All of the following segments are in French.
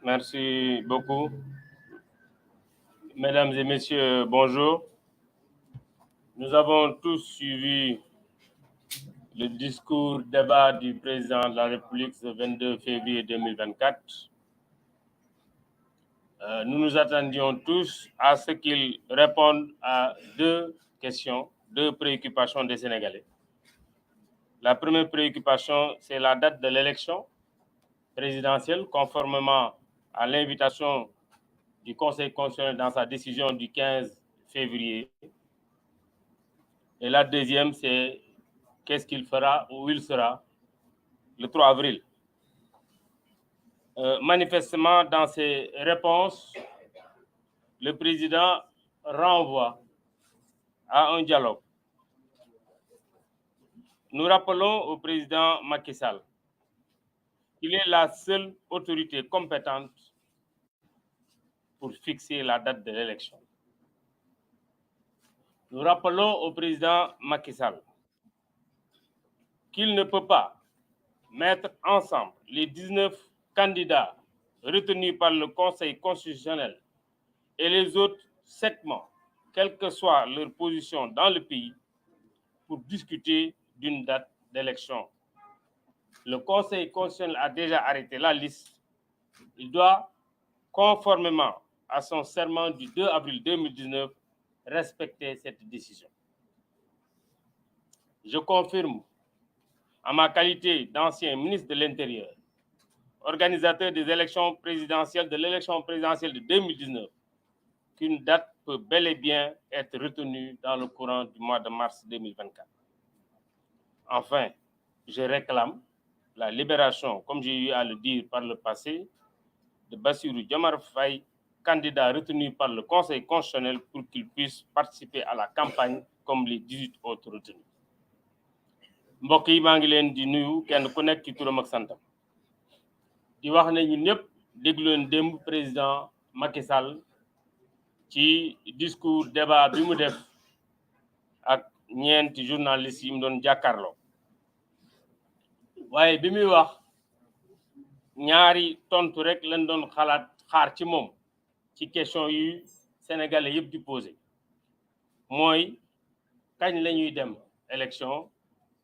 Merci beaucoup. Mesdames et messieurs, bonjour. Nous avons tous suivi le discours débat du président de la République ce 22 février 2024. Nous nous attendions tous à ce qu'il réponde à deux questions, deux préoccupations des Sénégalais. La première préoccupation, c'est la date de l'élection présidentielle, conformément à l'invitation du Conseil constitutionnel dans sa décision du 15 février. Et la deuxième, c'est qu'est-ce qu'il fera ou où il sera le 3 avril. Manifestement, dans ses réponses, le président renvoie à un dialogue. Nous rappelons au président Macky Sall qu'il est la seule autorité compétente pour fixer la date de l'élection. Nous rappelons au président Macky Sall qu'il ne peut pas mettre ensemble les 19 candidats retenus par le Conseil constitutionnel et les autres segments, quelle que soit leur position dans le pays, pour discuter d'une date d'élection. Le Conseil constitutionnel a déjà arrêté la liste. Il doit, conformément à son serment du 2 avril 2019, respecter cette décision. Je confirme, en ma qualité d'ancien ministre de l'Intérieur, organisateur des élections présidentielles, de l'élection présidentielle de 2019, qu'une date peut bel et bien être retenue dans le courant du mois de mars 2024. Enfin, je réclame la libération, comme j'ai eu à le dire par le passé, de Bassirou Diomaye Faye, candidat retenu par le Conseil constitutionnel pour qu'il puisse participer à la campagne comme les 18 autres retenus. mbokk yi maa ngi leen di nuyu kenn ku nekk ci turam ak santam di wax ne ñun ñëpp déglu leen démb président Macky Sall ci discours débat bi mu def ak ñeenti journalistes yi mu doon jàkkaarloo waaye bi muy wax ñaari tontu rek lañ doon xaar ci moom ci question yu sénégalais yëpp di posé mooy kañ la ñuy dem élection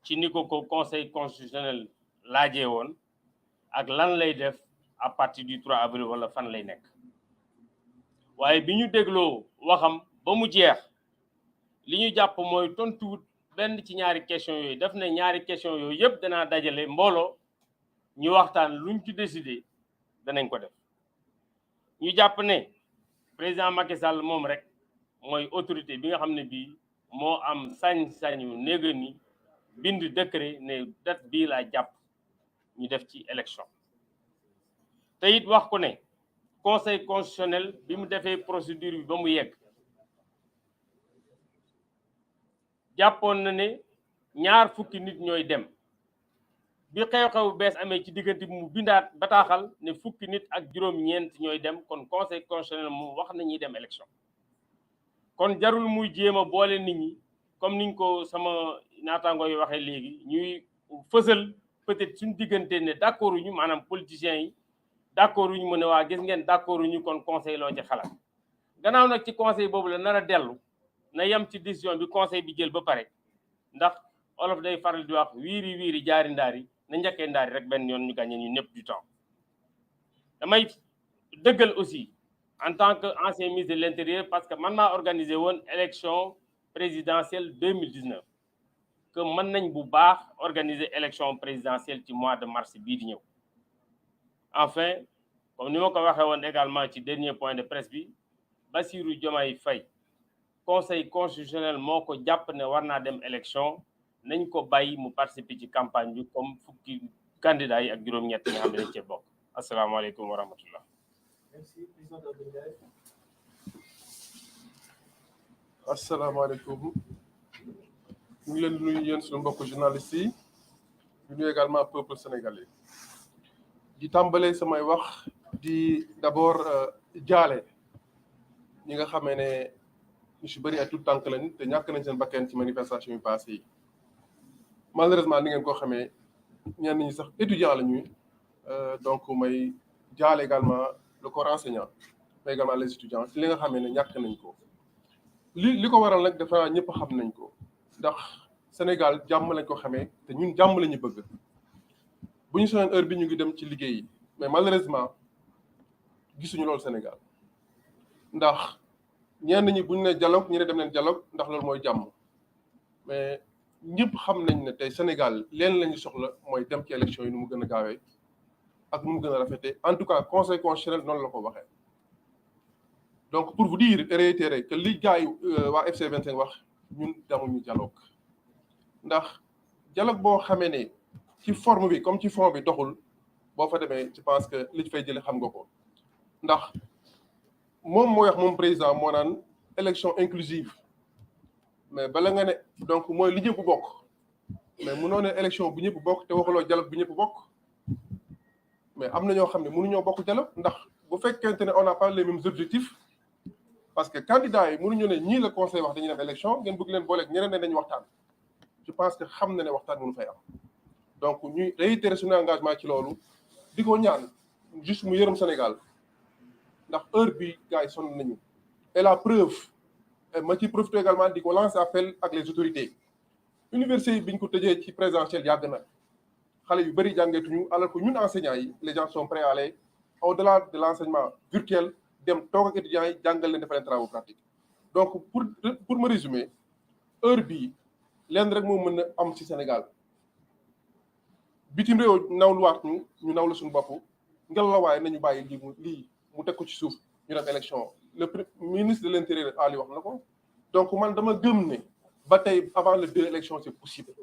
ci ni ko conseil constitutionnel laajee woon ak lan lay def à partir du 3 avril wala fan lay nekk waaye bi ñu dégloo waxam ba mu jeex li ñu jàpp mooy tontuwut benn ci ñaari question yooyu def na ñaari question yooyu yëpp danaa dajale mbooloo ñu waxtaan luñ ci décidé danañ ko def ñu jàpp ne président Macky Sall moom rek mooy autorité bi nga xam ne bii moo am sañ-sañu néega ni bind décret ne date bii laa jàpp ñu def ci élection te it wax ko ne conseil constitutionnel bi mu defee procédure bi ba mu yegg jàppoon na ne ñaar fukki nit ñooy dem bi xew-xew bees amee ci diggante bi mu bindaat bataaxal ne fukki nit ak juróom-ñeent ñooy dem kon conseil constitutionnel moom wax na ñuy dem élection kon jarul muy jéem a boole nit ñi comme niñ ko sama naataangoo yi waxee léegi ñuy fësal peut-être suñu diggante ne d'accord uñu maanaam politiciens yi d'accord uñu mu ne waa gis ngeen d'accord uñu kon conseil loo ci xalaat gannaaw nag ci conseil boobu la nar a dellu na yem ci décision bi conseil bi jël ba pare ndax olof day faral di wax wiiri wiiri jaari ndaari na njëkkee ndaari rek benn yoon ñu gagné ñu ñëpp du temps damay dëggal aussi en tant que ancien ministre de l'Intérieur parce que man maa organisé woon élection présidentielle 2019 que mën nañ bu baax organiser élection présidentielle ci mois de mars bii di ñëw enfin comme ni ma ko waxee woon également ci dernier point de presse bi Bassirou Diomaye Faye conseil constitutionnel moo ko jàpp ne war naa dem élection nañ ko bàyyi mu participer ci campagne bi comme fukki candidats yi ak juróom-ñett nga xam ne dañ cee bokk asalaamaaleykum wa rahmatullah. Merci, président Abdoul Ndiaye. asalaamaaleykum ñu ngi leen di nuyu yéen suñu mbokk journalistes yi di nuyu également peuple sénégalais di tàmbale samay wax di d'abord jaale ñi nga xamee ne ñu si bëri ay tout tànk lañ te ñàkk nañ seen bakkan ci manifestation yu passé yi malheureusement ni ngeen ko xamee ñenn ñi sax étudiant la ñuy donc may jaale également le corps enseignant mais également les étudiants ci li nga xamee ne ñàkk nañ ko li ko waral nag dafa ñëpp xam nañ ko ndax Sénégal jàmm lañ ko xamee te ñun jàmm la ñu bëgg bu ñu soxleen heure bi ñu ngi dem ci liggéey yi mais malheureusement gisuñu loolu Sénégal ndax ñenn ñi bu ñu ne dialogue ñu ne dem leen dialogue ndax loolu mooy jàmm mais ñëpp xam nañ ne tey Sénégal leen la ñu soxla mooy dem ci élection yi nu mu gën a gaawee ak nu mu gën a rafetee en tout cas conseil constitutionnel noonu la ko waxee donc pour vous dire et réitérer que li gars yi waa FC 25 wax ñun demuñu dialogue ndax dialogue boo xamee ne ci forme bi comme ci fond bi doxul boo fa demee je pense que li fay jëlee xam nga ko ndax moom moo wax moom président moo naan élection inclusive mais bala nga ne donc mooy li ñëpp bokk mais mënoo ne élection bu ñëpp bokk te waxuloo dialogue bu ñëpp bokk mais am na ñoo xam ne mënuñoo bokk dialogue ndax bu fekkente ne on n'a pas les mêmes objectifs parce que candidats yi mënuñu ne ñii la conseil wax dañuy dem élection ngeen bëgg leen booleeg ñeneen ne dañu waxtaan je pense que xam na ne waxtaan mënu fay am donc ñuy réitérer suñu engagement ci loolu di ko ñaan juste mu yërëm Sénégal ndax heure bi gars yi sonn nañu et la preuve ma ci profité également di ko lancer appel ak les autorités université yi bi ñu ko tëjee ci présentiel yàgg na xale yu bëri jàngeetuñu alors que ñun enseignants yi les gens sont prêts à aller au-delà de l'enseignement virtuel dem toog ak étudiants yi jàngal leen defal leen travaux pratiques donc pour me résumer heure bii leen rek moo mën a am ci Sénégal bitim réew nawluwaat ñu naw la suñu bopp ngel la waaye nañu bàyyi lii mu teg ko ci suuf ñu dem élection le ministre de l'intérieur Ali wax na ko donc man dama gëm ne ba tey avant le 2 élections c'est possible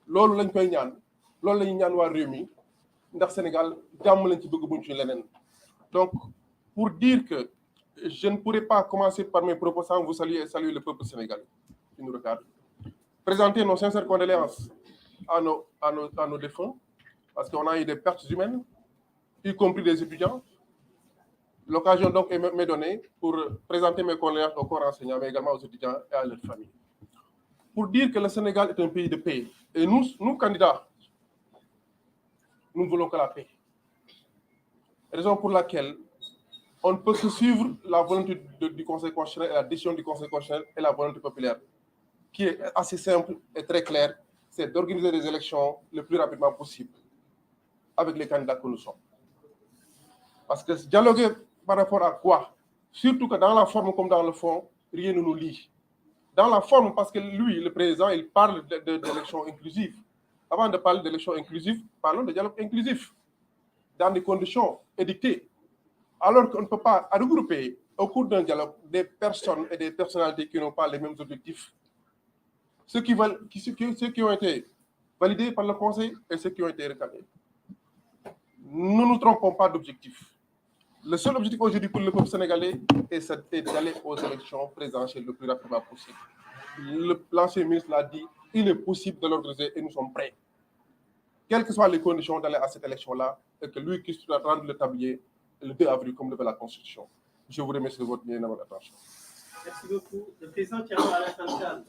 loolu lañ koy ñaan loolu la ñuy ñaan waa réew mi ndax Sénégal jàmm lañ ci bëgg buñ ci leneen donc pour dire que je ne pourrais pas commencer par mes propos sans vous saluer et saluer le peuple sénégalais qui nous regarde présenter nos sincères condoléances à nos défunts parce qu'on a eu des pertes humaines y compris des étudiants. L'occasion donc m'est donnée pour présenter mes condoléances au corps enseignant, mais également aux étudiants et à leurs familles. Pour dire que le Sénégal est un pays de paix. Et nous candidats, nous ne voulons que la paix. Raison pour laquelle on ne peut que suivre la volonté du Conseil constitutionnel et la décision du Conseil constitutionnel et la volonté populaire, qui est assez simple et très claire, c'est d'organiser des élections le plus rapidement possible avec les candidats que nous sommes. Parce que dialoguer par rapport à quoi? Surtout que dans la forme comme dans le fond, rien ne nous lie. Dans la forme, parce que lui, le président, il parle d'élections inclusives. Avant de parler d'élections inclusives, parlons de dialogue inclusif, dans des conditions édictées. Alors qu'on ne peut pas regrouper au cours d'un dialogue des personnes et des personnalités qui n'ont pas les mêmes objectifs. Ceux qui ont été validés par le Conseil et ceux qui ont été réclamés. Ne nous trompons pas d'objectif. Le seul objectif aujourd'hui pour le peuple sénégalais est d'aller aux élections présidentielles le plus rapidement possible. L'ancien ministre l'a dit, il est possible de l'organiser et nous sommes prêts. Quelles que soient les conditions d'aller à cette élection-là, et que lui qui doit rendre le tablier le 2 avril comme le veut la Constitution. Je vous remercie de votre bien attention. Merci beaucoup. Le président Thierno Alassane Sall.